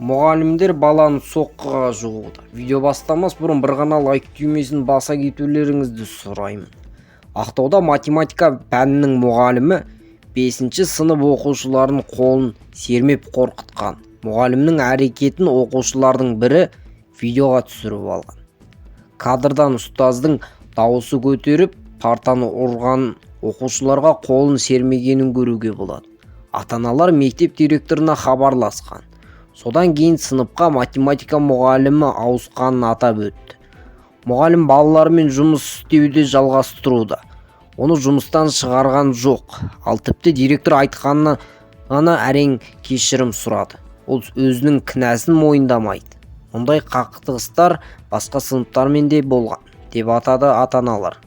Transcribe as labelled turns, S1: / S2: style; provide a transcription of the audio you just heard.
S1: Мұғалімдер баланы соққыға жығуда. Видео бастамас бұрын бір ғана лайк түймесін баса кетулеріңізді сұраймын. Ақтауда математика пәнінің мұғалімі 5-ші сынып оқушыларының қолын сермеп қорқытқан. Мұғалімнің әрекетін оқушылардың бірі видеоға түсіріп алған. Кадрдан ұстаздың дауысы көтеріп, партаны ұрған оқушыларға қолын сермегенін көруге болады. Ата-аналар мектеп директорына хабарласқан. Содан кейін сыныпқа математика мұғалімі ауысқанын атап өтті. Мұғалім балалармен жұмыс істеуді жалғастыруда. Оны жұмыстан шығарған жоқ. Ал тіпті директор айтқанына әрең кешірім сұрады. Ол өзінің кінәсін мойындамайды. Мұндай қақтығыстар басқа сыныптармен де болған, деп атады ата-аналар.